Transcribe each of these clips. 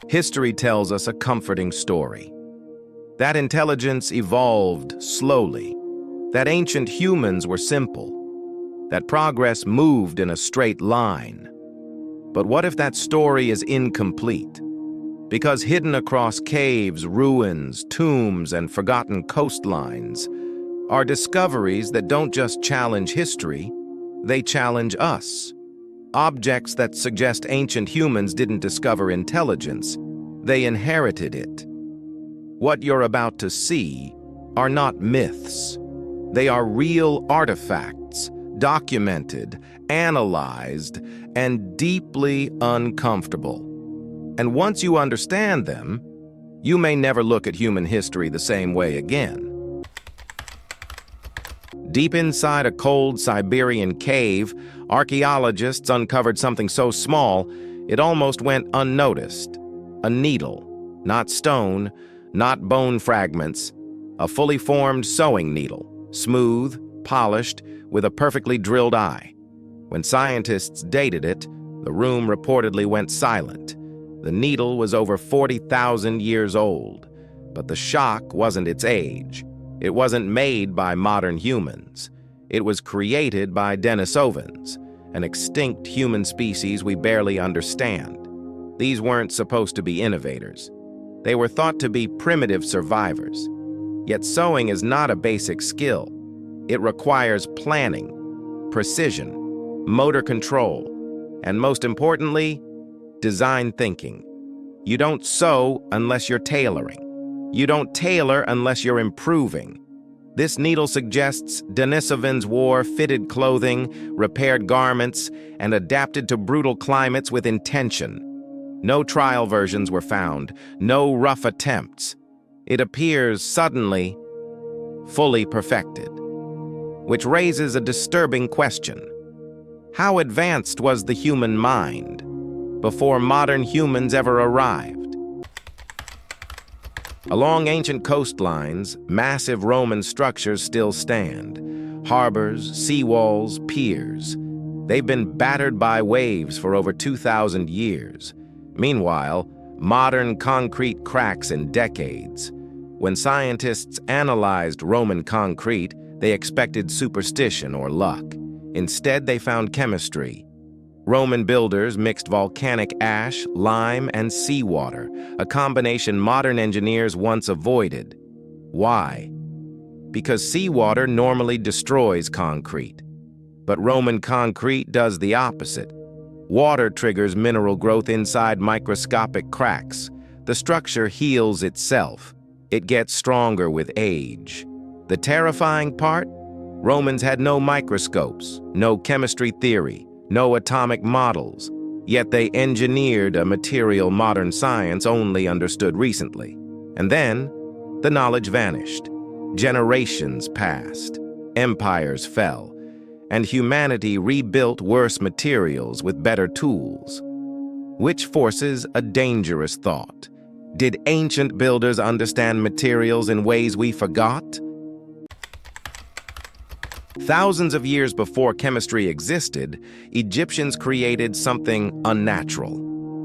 History tells us a comforting story. That intelligence evolved slowly, that ancient humans were simple, that progress moved in a straight line. But what if that story is incomplete? Because hidden across caves, ruins, tombs, and forgotten coastlines are discoveries that don't just challenge history, they challenge us. Objects that suggest ancient humans didn't discover intelligence, they inherited it. What you're about to see are not myths. They are real artifacts, documented, analyzed, and deeply uncomfortable. And once you understand them, you may never look at human history the same way again. Deep inside a cold Siberian cave, archaeologists uncovered something so small it almost went unnoticed. A needle, not stone, not bone fragments, a fully formed sewing needle, smooth, polished, with a perfectly drilled eye. When scientists dated it, the room reportedly went silent. The needle was over 40,000 years old, but the shock wasn't its age. It wasn't made by modern humans. It was created by Denisovans, an extinct human species we barely understand. These weren't supposed to be innovators. They were thought to be primitive survivors. Yet sewing is not a basic skill. It requires planning, precision, motor control, and most importantly, design thinking. You don't sew unless you're tailoring. You don't tailor unless you're improving. This needle suggests Denisovans wore fitted clothing, repaired garments, and adapted to brutal climates with intention. No trial versions were found, no rough attempts. It appears suddenly fully perfected, which raises a disturbing question. How advanced was the human mind before modern humans ever arrived? Along ancient coastlines, massive Roman structures still stand. Harbors, seawalls, piers. They've been battered by waves for over 2,000 years. Meanwhile, modern concrete cracks in decades. When scientists analyzed Roman concrete, they expected superstition or luck. Instead, they found chemistry. Roman builders mixed volcanic ash, lime, and seawater, a combination modern engineers once avoided. Why? Because seawater normally destroys concrete. But Roman concrete does the opposite. Water triggers mineral growth inside microscopic cracks. The structure heals itself. It gets stronger with age. The terrifying part? Romans had no microscopes, no chemistry theory, no atomic models, yet they engineered a material modern science only understood recently. And then, the knowledge vanished. Generations passed, empires fell, and humanity rebuilt worse materials with better tools. Which forces a dangerous thought. Did ancient builders understand materials in ways we forgot? Thousands of years before chemistry existed, Egyptians created something unnatural.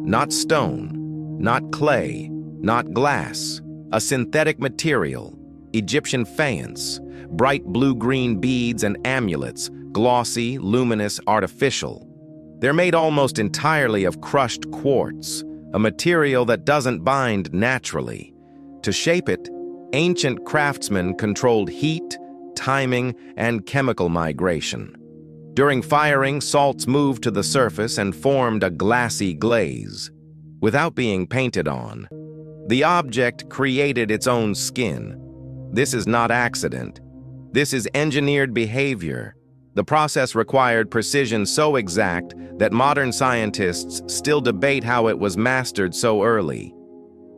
Not stone, not clay, not glass, a synthetic material, Egyptian faience, bright blue-green beads and amulets, glossy, luminous, artificial. They're made almost entirely of crushed quartz, a material that doesn't bind naturally. To shape it, ancient craftsmen controlled heat, timing, and chemical migration. During firing, salts moved to the surface and formed a glassy glaze. Without being painted on, the object created its own skin. This is not accident. This is engineered behavior. The process required precision so exact that modern scientists still debate how it was mastered so early.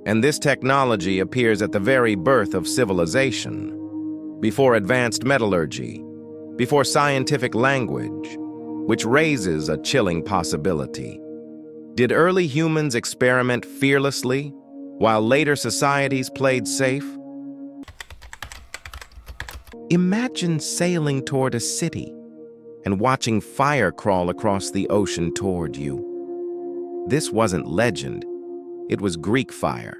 And this technology appears at the very birth of civilization. Before advanced metallurgy, before scientific language, which raises a chilling possibility. Did early humans experiment fearlessly, while later societies played safe? Imagine sailing toward a city and watching fire crawl across the ocean toward you. This wasn't legend. It was Greek fire,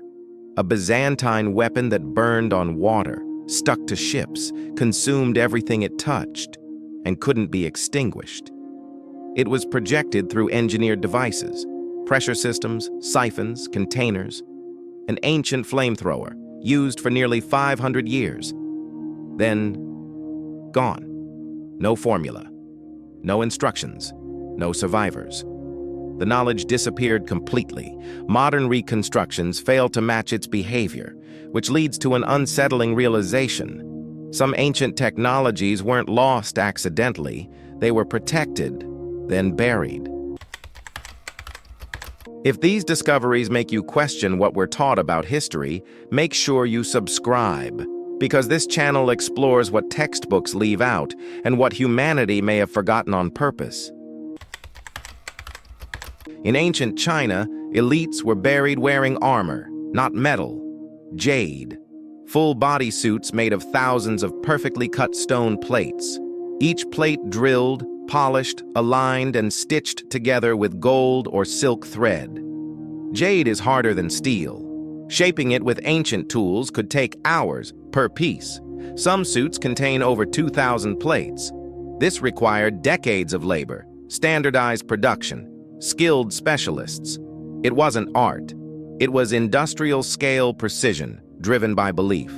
a Byzantine weapon that burned on water, stuck to ships, consumed everything it touched, and couldn't be extinguished. It was projected through engineered devices, pressure systems, siphons, containers, an ancient flamethrower used for nearly 500 years. Then, gone. No formula, no instructions, no survivors. The knowledge disappeared completely. Modern reconstructions fail to match its behavior, which leads to an unsettling realization. Some ancient technologies weren't lost accidentally, they were protected, then buried. If these discoveries make you question what we're taught about history, make sure you subscribe, because this channel explores what textbooks leave out and what humanity may have forgotten on purpose. In ancient China, elites were buried wearing armor, not metal, jade. Full body suits made of thousands of perfectly cut stone plates, each plate drilled, polished, aligned, and stitched together with gold or silk thread. Jade is harder than steel. Shaping it with ancient tools could take hours per piece. Some suits contain over 2,000 plates. This required decades of labor, standardized production, skilled specialists. It wasn't art. It was industrial-scale precision, driven by belief.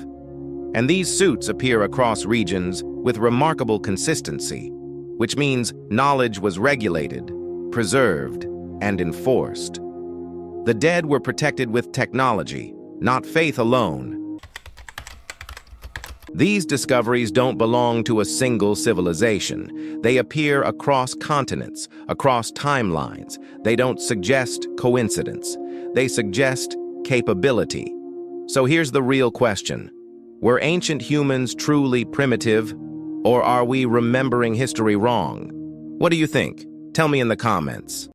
And these suits appear across regions with remarkable consistency, which means knowledge was regulated, preserved, and enforced. The dead were protected with technology, not faith alone. These discoveries don't belong to a single civilization. They appear across continents, across timelines. They don't suggest coincidence. They suggest capability. So here's the real question. Were ancient humans truly primitive, or are we remembering history wrong? What do you think? Tell me in the comments.